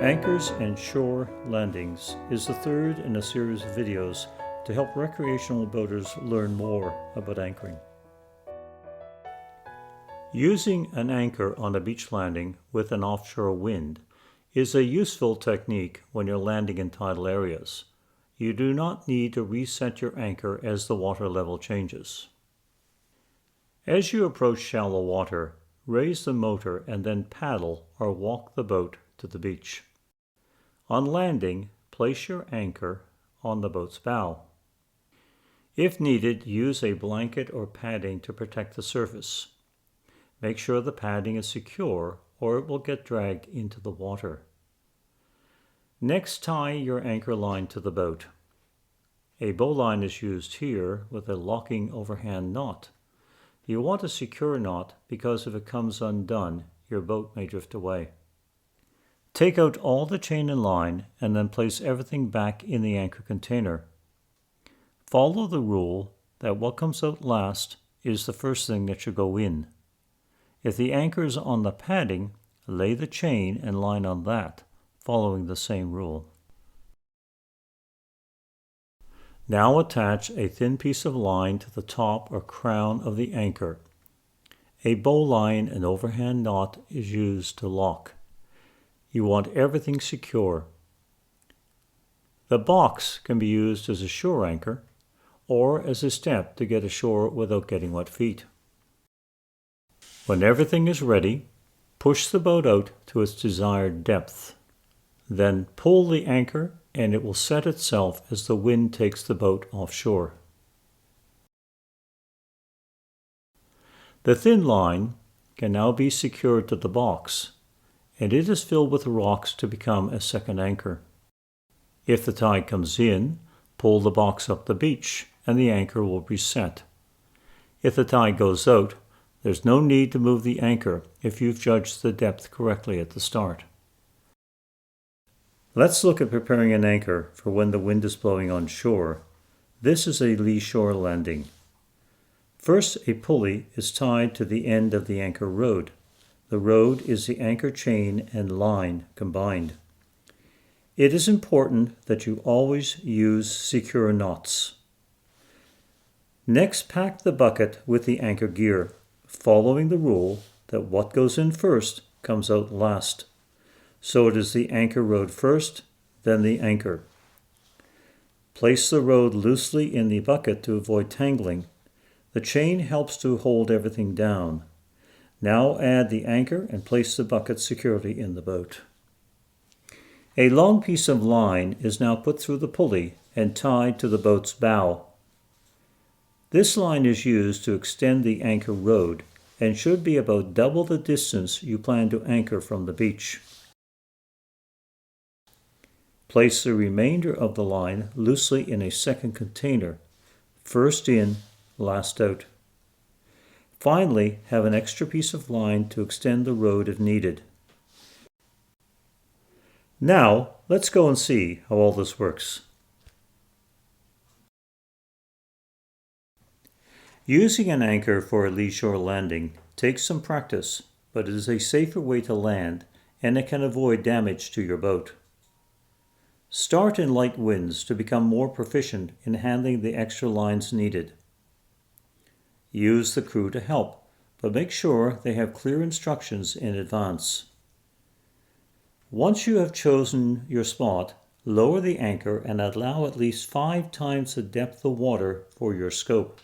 Anchors and Shore Landings is the third in a series of videos to help recreational boaters learn more about anchoring. Using an anchor on a beach landing with an offshore wind is a useful technique when you're landing in tidal areas. You do not need to reset your anchor as the water level changes. As you approach shallow water, raise the motor and then paddle or walk the boat to the beach. On landing, place your anchor on the boat's bow. If needed, use a blanket or padding to protect the surface. Make sure the padding is secure or it will get dragged into the water. Next, tie your anchor line to the boat. A bowline is used here with a locking overhand knot. You want a secure knot because if it comes undone, your boat may drift away. Take out all the chain and line and then place everything back in the anchor container. Follow the rule that what comes out last is the first thing that should go in. If the anchor is on the padding, lay the chain and line on that, following the same rule. Now attach a thin piece of line to the top or crown of the anchor. A bowline and overhand knot is used to lock. You want everything secure. The box can be used as a shore anchor or as a step to get ashore without getting wet feet. When everything is ready, push the boat out to its desired depth. Then pull the anchor and it will set itself as the wind takes the boat offshore. The thin line can now be secured to the box, and it is filled with rocks to become a second anchor. If the tide comes in, pull the box up the beach and the anchor will reset. If the tide goes out, there's no need to move the anchor if you've judged the depth correctly at the start. Let's look at preparing an anchor for when the wind is blowing on shore. This is a lee shore landing. First, a pulley is tied to the end of the anchor rod. The rod is the anchor chain and line combined. It is important that you always use secure knots. Next, pack the bucket with the anchor gear, following the rule that what goes in first comes out last. So it is the anchor rod first, then the anchor. Place the rod loosely in the bucket to avoid tangling. The chain helps to hold everything down. Now add the anchor and place the bucket securely in the boat. A long piece of line is now put through the pulley and tied to the boat's bow. This line is used to extend the anchor rod and should be about double the distance you plan to anchor from the beach. Place the remainder of the line loosely in a second container, first in, last out. Finally, have an extra piece of line to extend the rod if needed. Now, let's go and see how all this works. Using an anchor for a lee shore landing takes some practice, but it is a safer way to land and it can avoid damage to your boat. Start in light winds to become more proficient in handling the extra lines needed. Use the crew to help, but make sure they have clear instructions in advance. Once you have chosen your spot, lower the anchor and allow at least 5 times the depth of water for your scope.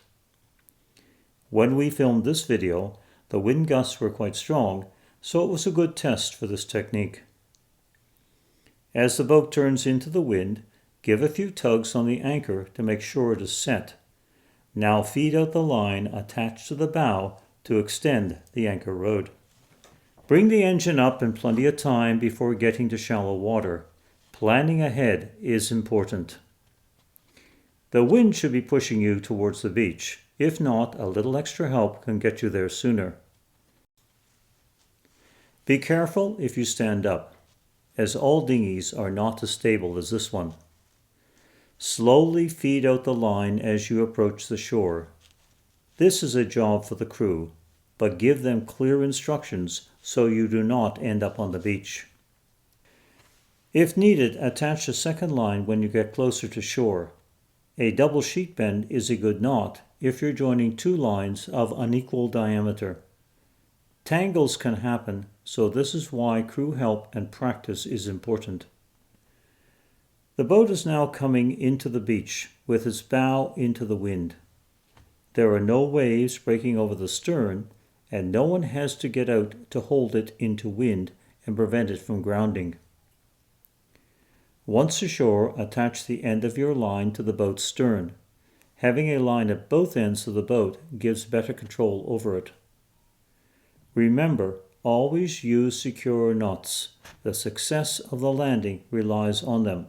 When we filmed this video, the wind gusts were quite strong, so it was a good test for this technique. As the boat turns into the wind, give a few tugs on the anchor to make sure it is set. Now feed out the line attached to the bow to extend the anchor rod. Bring the engine up in plenty of time before getting to shallow water. Planning ahead is important. The wind should be pushing you towards the beach. If not, a little extra help can get you there sooner. Be careful if you stand up, as all dinghies are not as stable as this one. Slowly feed out the line as you approach the shore. This is a job for the crew, but give them clear instructions so you do not end up on the beach. If needed, attach a second line when you get closer to shore. A double sheet bend is a good knot if you're joining two lines of unequal diameter. Tangles can happen, so this is why crew help and practice is important. The boat is now coming into the beach with its bow into the wind. There are no waves breaking over the stern, and no one has to get out to hold it into wind and prevent it from grounding. Once ashore, attach the end of your line to the boat's stern. Having a line at both ends of the boat gives better control over it. Remember, always use secure knots. The success of the landing relies on them.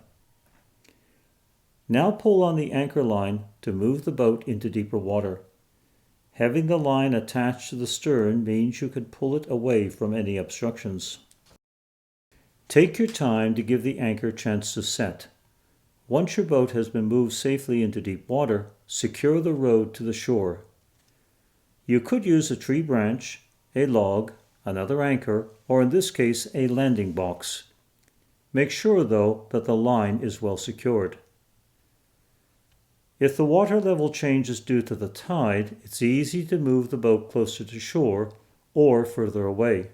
Now pull on the anchor line to move the boat into deeper water. Having the line attached to the stern means you can pull it away from any obstructions. Take your time to give the anchor a chance to set. Once your boat has been moved safely into deep water, secure the rode to the shore. You could use a tree branch, a log, another anchor, or in this case a landing box. Make sure though that the line is well secured. If the water level changes due to the tide, it's easy to move the boat closer to shore or further away.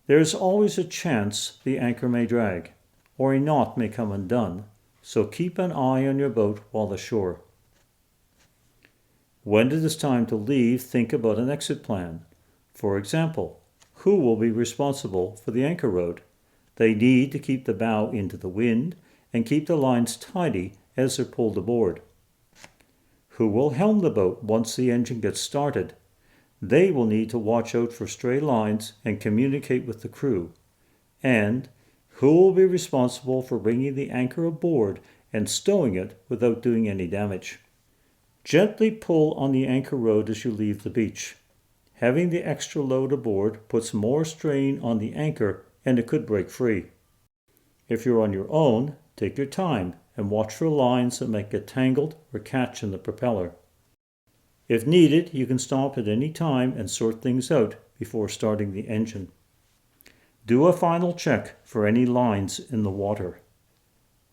There is always a chance the anchor may drag, or a knot may come undone, so keep an eye on your boat while ashore. When it is time to leave, think about an exit plan. For example, who will be responsible for the anchor rode? They need to keep the bow into the wind and keep the lines tidy as they're pulled aboard. Who will helm the boat once the engine gets started? They will need to watch out for stray lines and communicate with the crew. And who will be responsible for bringing the anchor aboard and stowing it without doing any damage? Gently pull on the anchor rode as you leave the beach. Having the extra load aboard puts more strain on the anchor and it could break free. If you're on your own, take your time and watch for lines that might get tangled or catch in the propeller. If needed, you can stop at any time and sort things out before starting the engine. Do a final check for any lines in the water.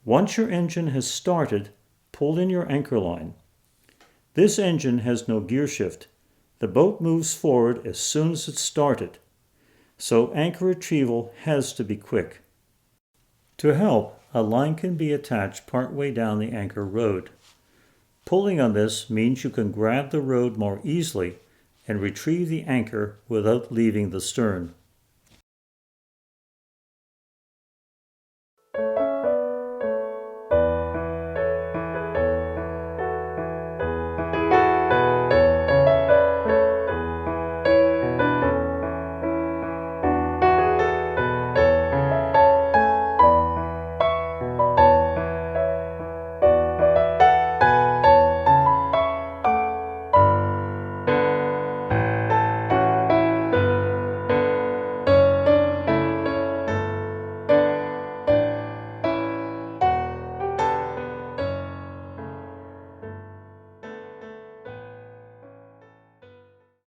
Once your engine has started, pull in your anchor line. This engine has no gear shift. The boat moves forward as soon as it's started, so anchor retrieval has to be quick. To help, a line can be attached partway down the anchor rode. Pulling on this means you can grab the rode more easily and retrieve the anchor without leaving the stern.